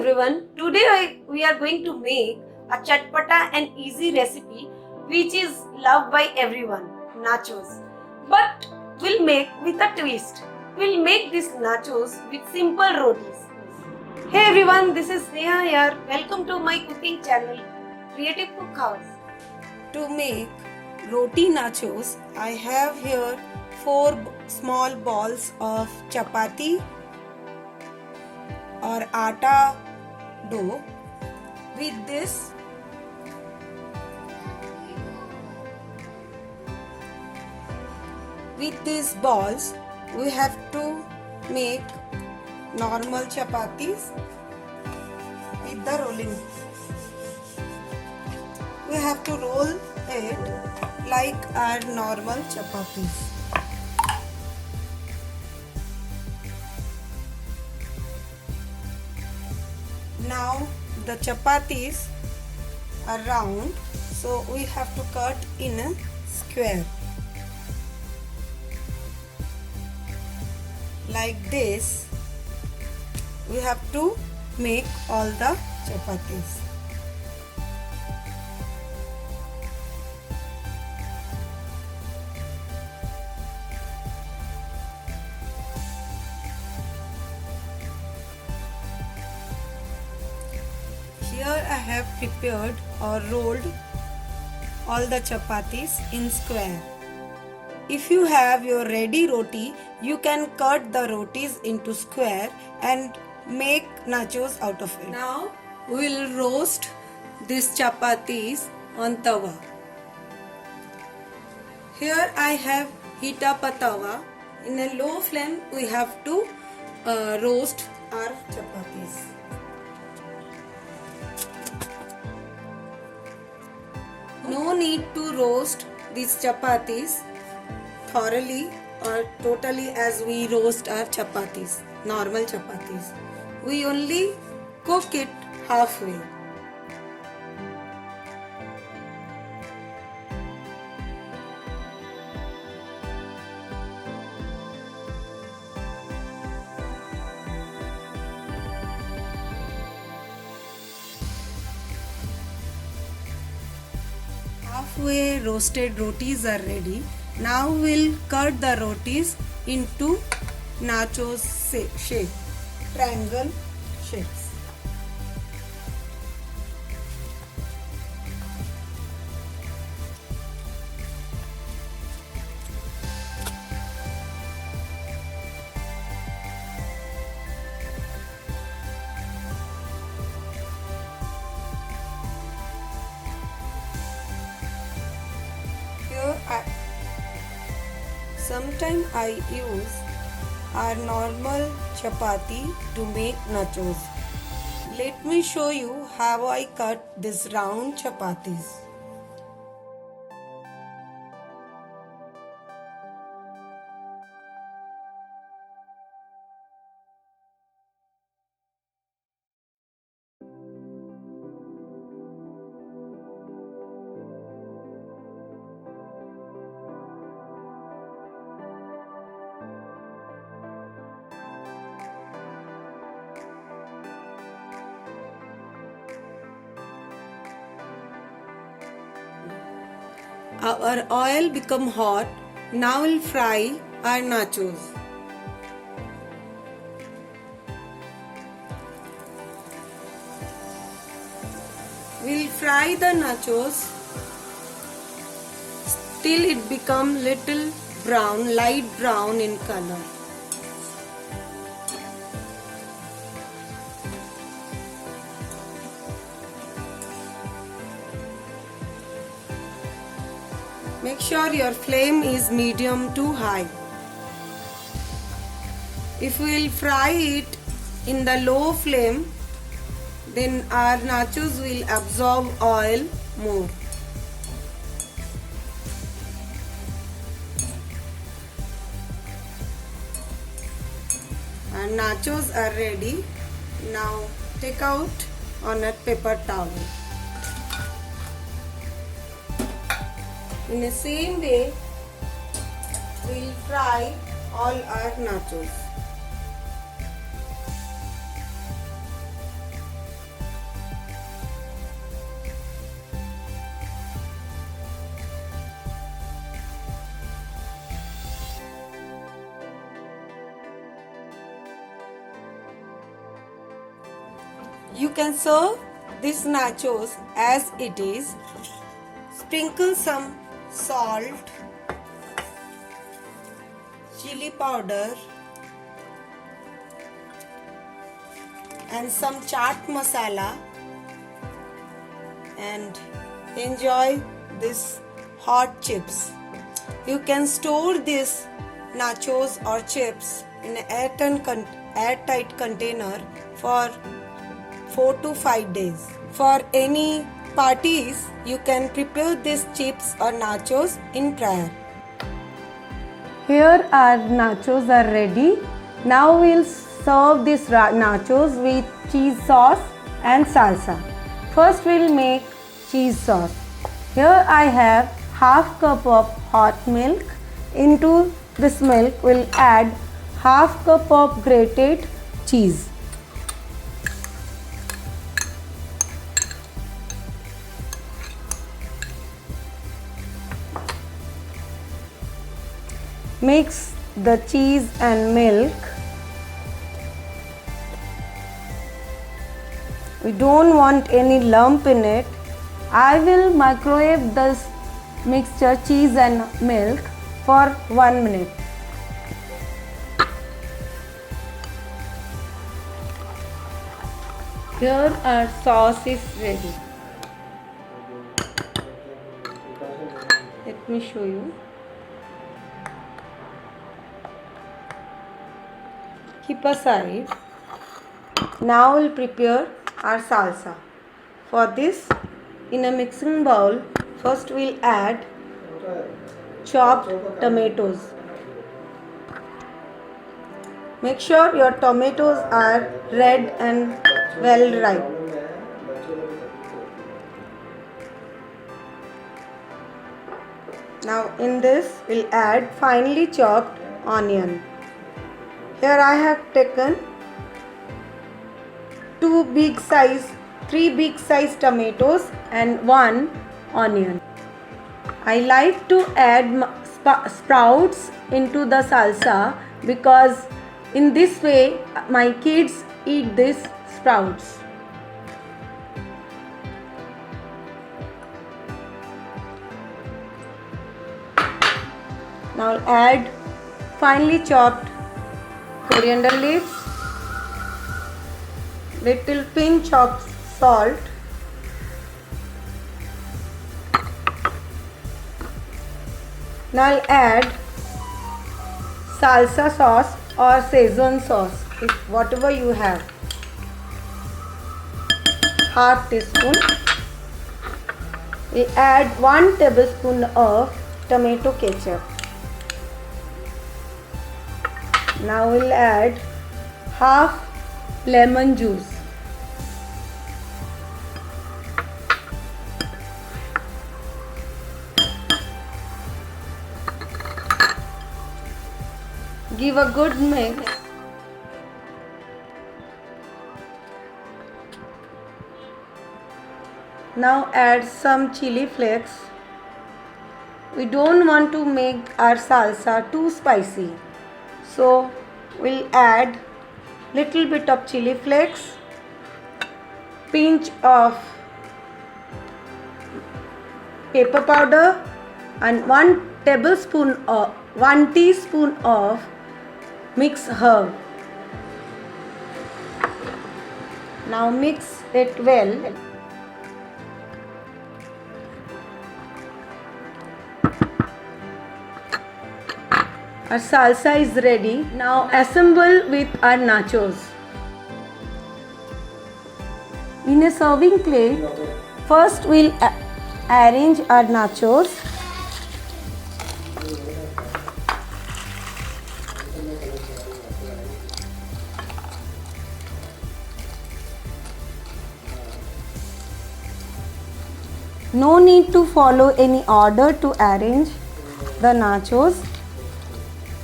everyone. Today we are going to make a chatpata and easy recipe which is loved by everyone, nachos. But we'll make with a twist. We'll make these nachos with simple rotis. Hey everyone, this is Neha here. Welcome to my cooking channel, Creative Cook House. To make roti nachos, I have here 4 small balls of chapati or atta dough. With these balls, we have to make normal chapatis with the rolling. We have to roll it like our normal chapatis. Now the chapatis are round, so we have to cut in a square. Like this, we have to make all the chapatis. Here I have prepared or rolled all the chapatis in square. If you have your ready roti, you can cut the rotis into square and make nachos out of it. Now we will roast these chapatis on tawa. Here I have heat up a tawa. In a low flame we have to roast our chapatis. No need to roast these chapatis thoroughly or totally as we roast our chapatis, normal chapatis. We only cook it halfway. Halfway roasted rotis are ready. Now we'll cut the rotis into nachos shape, triangle shapes. Sometimes I use our normal chapati to make nachos. Let me show you how I cut these round chapatis. Our oil become hot. Now we'll fry our nachos. We'll fry the nachos till it become little brown, light brown in color. Make sure your flame is medium to high. If we will fry it in the low flame, then our nachos will absorb oil more. Our nachos are ready. Now take out on a paper towel. In the same way, we will fry all our nachos. You can serve this nachos as it is. Sprinkle some salt, chili powder and some chaat masala and enjoy this hot chips. You can store this nachos or chips in an airtight container for 4 to 5 days. For any parties, you can prepare these chips or nachos in prayer. Here our nachos are ready. Now we'll serve these nachos with cheese sauce and salsa. First we'll make cheese sauce. Here I have half cup of hot milk. Into this milk we'll add half cup of grated cheese. Mix the cheese and milk. We don't want any lump in it. I will microwave this mixture, cheese and milk, for 1 minute. Here our sauce is ready. Let me show you. Keep aside. Now we'll prepare our salsa. For this, in a mixing bowl, first we'll add chopped tomatoes. Make sure your tomatoes are red and well ripe. Now in this, we'll add finely chopped onion. Here I have taken 3 big size tomatoes and 1 onion. I like to add sprouts into the salsa because in this way my kids eat these sprouts. Now I'll add finely chopped coriander leaves, little pinch of salt, now I'll add salsa sauce or Szechuan sauce, if whatever you have, half teaspoon. We add 1 tablespoon of tomato ketchup. Now we'll add half lemon juice. Give a good mix. Now add some chili flakes. We don't want to make our salsa too spicy, so we'll add little bit of chili flakes, pinch of pepper powder and 1 teaspoon of mixed herb. Now mix it well. Our salsa is ready. Now assemble with our nachos. In a serving plate, first we'll arrange our nachos. No need to follow any order to arrange the nachos.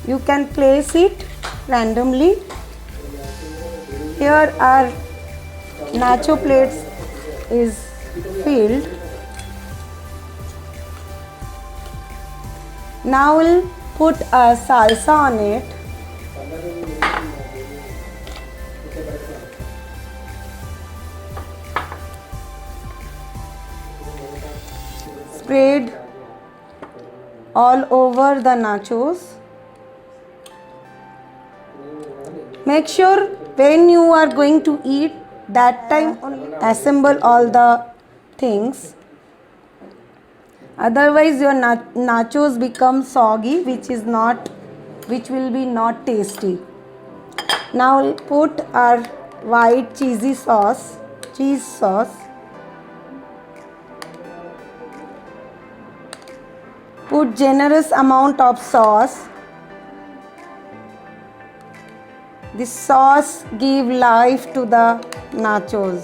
You can place it randomly. Here our nacho plates is filled. Now we'll put our salsa on it. spread all over the nachos. Make sure when you are going to eat, that time only assemble all the things. Otherwise your nachos become soggy, which will be not tasty. Now we'll put our white cheese sauce. Put generous amount of sauce. This sauce give life to the nachos.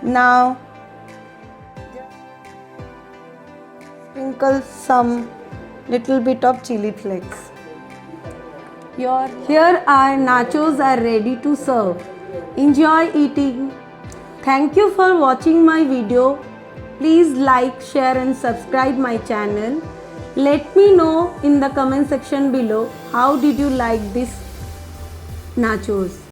Now sprinkle some little bit of chili flakes. Here our nachos are ready to serve. Enjoy eating. Thank you for watching my video. Please like, share and subscribe my channel. Let me know in the comment section below how did you like this nachos.